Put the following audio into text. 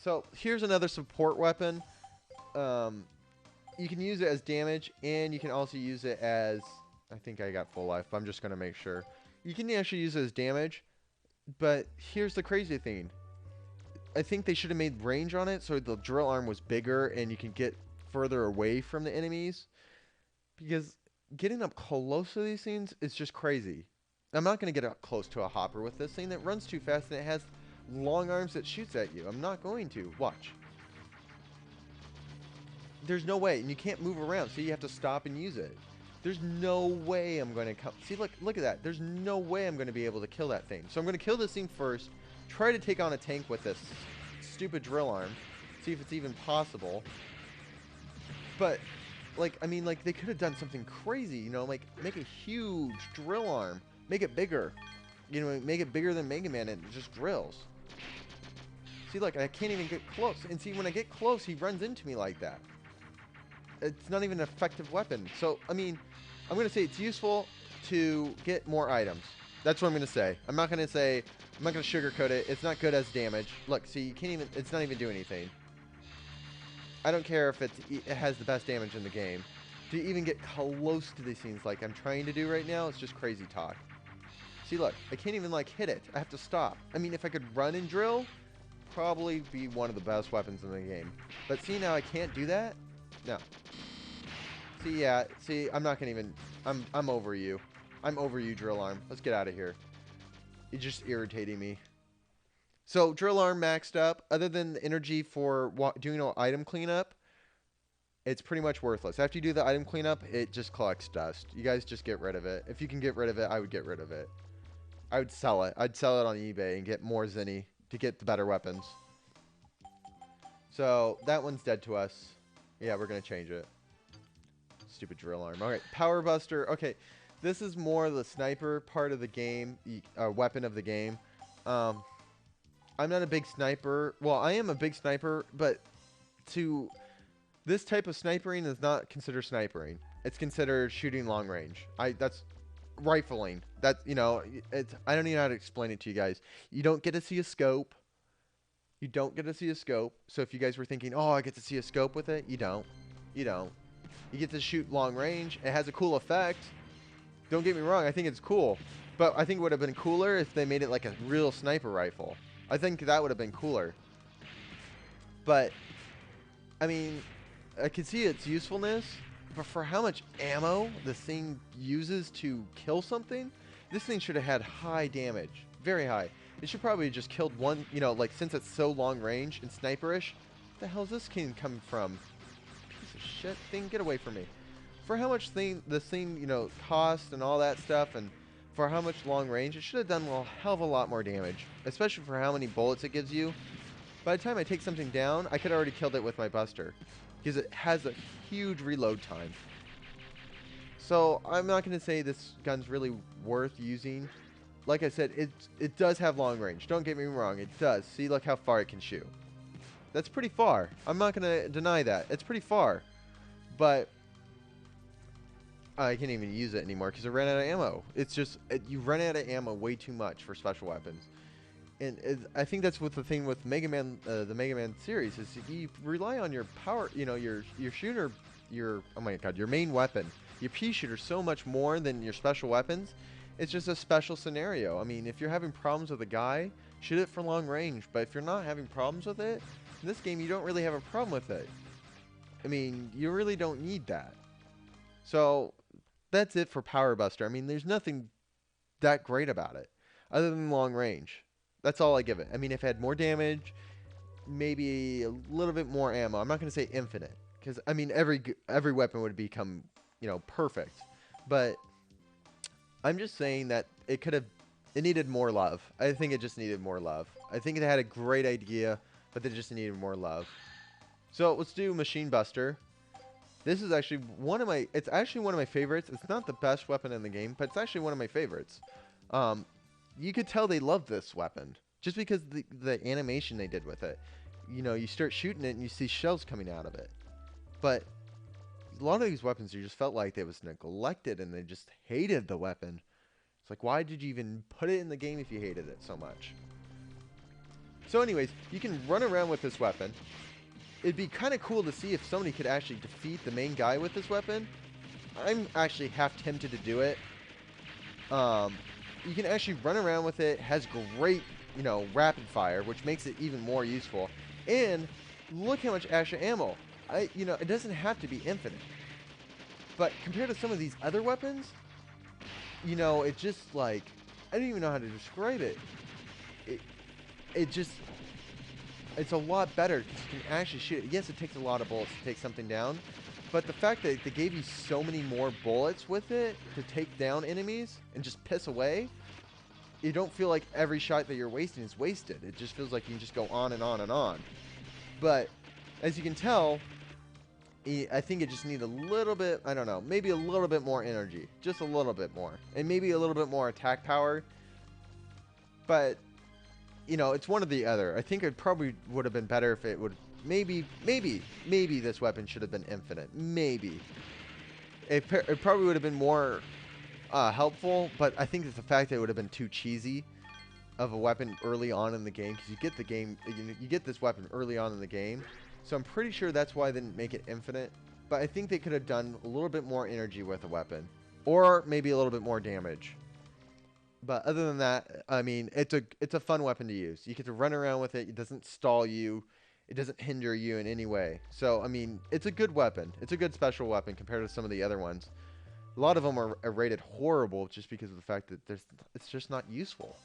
So here's another support weapon. Um, you can use it as damage, and you can also use it as. I think I got full life, but I'm just gonna make sure. You can actually use it as damage, but here's the crazy thing. I think they should have made range on it so the drill arm was bigger and you can get further away from the enemies. Because getting up close to these things is just crazy. I'm not going to get up close to a hopper with this thing that runs too fast and it has long arms that shoots at you. I'm not going to. Watch. There's no way. And you can't move around, so you have to stop and use it. There's no way I'm going to come. See, look at that. There's no way I'm going to be able to kill that thing. So I'm going to kill this thing first, try to take on a tank with this stupid drill arm, see if it's even possible. But like, I mean, like, they could have done something crazy, you know, like, make a huge drill arm. Make it bigger. You know, make it bigger than Mega Man and it just drills. See, look, I can't even get close. And see, when I get close, he runs into me like that. It's not even an effective weapon. So, I mean, I'm going to say it's useful to get more items. That's what I'm going to say. I'm not going to say, I'm not going to sugarcoat it. It's not good as damage. Look, see, you can't even, it's not even doing anything. I don't care if it has the best damage in the game. To even get close to these things like I'm trying to do right now, it's just crazy talk. See, look, I can't even, like, hit it. I have to stop. I mean, if I could run and drill, probably be one of the best weapons in the game. But see, now I can't do that? No. See, yeah, see, I'm not gonna even, I'm over you. I'm over you, drill arm. Let's get out of here. You're just irritating me. So, drill arm maxed up. Other than the energy for doing an item cleanup, it's pretty much worthless. After you do the item cleanup, it just collects dust. You guys just get rid of it. If you can get rid of it, I would get rid of it. I would sell it. I'd sell it on eBay and get more Zinni to get the better weapons. So, that one's dead to us. Yeah, we're going to change it. Stupid drill arm. Alright, Power Buster. Okay, this is more the sniper part of the game, weapon of the game. Um, I'm not a big sniper. Well, I am a big sniper, but to this type of snipering is not considered snipering. It's considered shooting long range. That's rifling. That, you know, it's, I don't even know how to explain it to you guys. You don't get to see a scope. You don't get to see a scope. So if you guys were thinking, oh, I get to see a scope with it, you don't. You don't. You get to shoot long range. It has a cool effect. Don't get me wrong, I think it's cool. But I think it would have been cooler if they made it like a real sniper rifle. I think that would have been cooler. But, I mean, I can see its usefulness. But for how much ammo this thing uses to kill something, this thing should have had high damage. Very high. It should probably have just killed one, you know, like since it's so long range and sniperish. The hell's this king coming from? Piece of shit thing, get away from me. For how much this thing, you know, cost and all that stuff, and for how much long range, it should have done a hell of a lot more damage, especially for how many bullets it gives you. By the time I take something down, I could already killed it with my buster, because it has a huge reload time. So I'm not going to say this gun's really worth using. Like I said, it does have long range. Don't get me wrong, it does. See, look how far it can shoot. That's pretty far. I'm not going to deny that. It's pretty far. But I can't even use it anymore because I ran out of ammo. It's just, you run out of ammo way too much for special weapons. And I think that's what the thing with Mega Man, the Mega Man series, is you rely on your power, you know, your shooter, oh my god, your main weapon, your pea shooter so much more than your special weapons. It's just a special scenario. I mean, if you're having problems with a guy, shoot it for long range. But if you're not having problems with it, in this game, you don't really have a problem with it. I mean, you really don't need that. So that's it for Power Buster. I mean, there's nothing that great about it other than long range. That's all I give it. I mean, if it had more damage, maybe a little bit more ammo. I'm not going to say infinite because I mean every weapon would become, you know, perfect. But I'm just saying that it needed more love. I think it just needed more love. I think it had a great idea, but they just needed more love. So let's do Machine Buster. This is actually it's actually one of my favorites. It's not the best weapon in the game, but it's actually one of my favorites. Um, you could tell they love this weapon just because the animation they did with it. You know, you start shooting it and you see shells coming out of it. But a lot of these weapons, you just felt like they was neglected and they just hated the weapon. It's like, why did you even put it in the game if you hated it so much? So anyways, you can run around with this weapon. It'd be kind of cool to see if somebody could actually defeat the main guy with this weapon. I'm actually half tempted to do it. You can actually run around with it. Has great, rapid fire, which makes it even more useful. And look how much extra ammo. It doesn't have to be infinite. But compared to some of these other weapons, it just like, I don't even know how to describe it. It's a lot better because you can actually shoot it. Yes, it takes a lot of bullets to take something down, but the fact that they gave you so many more bullets with it to take down enemies and just piss away, you don't feel like every shot that you're wasting is wasted. It just feels like you can just go on and on and on. But as you can tell, I think it just needs a little bit, I don't know, maybe a little bit more energy. Just a little bit more. And maybe a little bit more attack power. But it's one or the other. I think it probably would have been better if it would maybe this weapon should have been infinite. Maybe. It probably would have been more helpful, but I think it's the fact that it would have been too cheesy of a weapon early on in the game, because you get this weapon early on in the game. So I'm pretty sure that's why they didn't make it infinite. But I think they could have done a little bit more energy with a weapon, or maybe a little bit more damage. But other than that, I mean, it's a fun weapon to use. You get to run around with it. It doesn't stall you. It doesn't hinder you in any way. So, I mean, it's a good weapon. It's a good special weapon compared to some of the other ones. A lot of them are rated horrible just because of the fact that it's just not useful.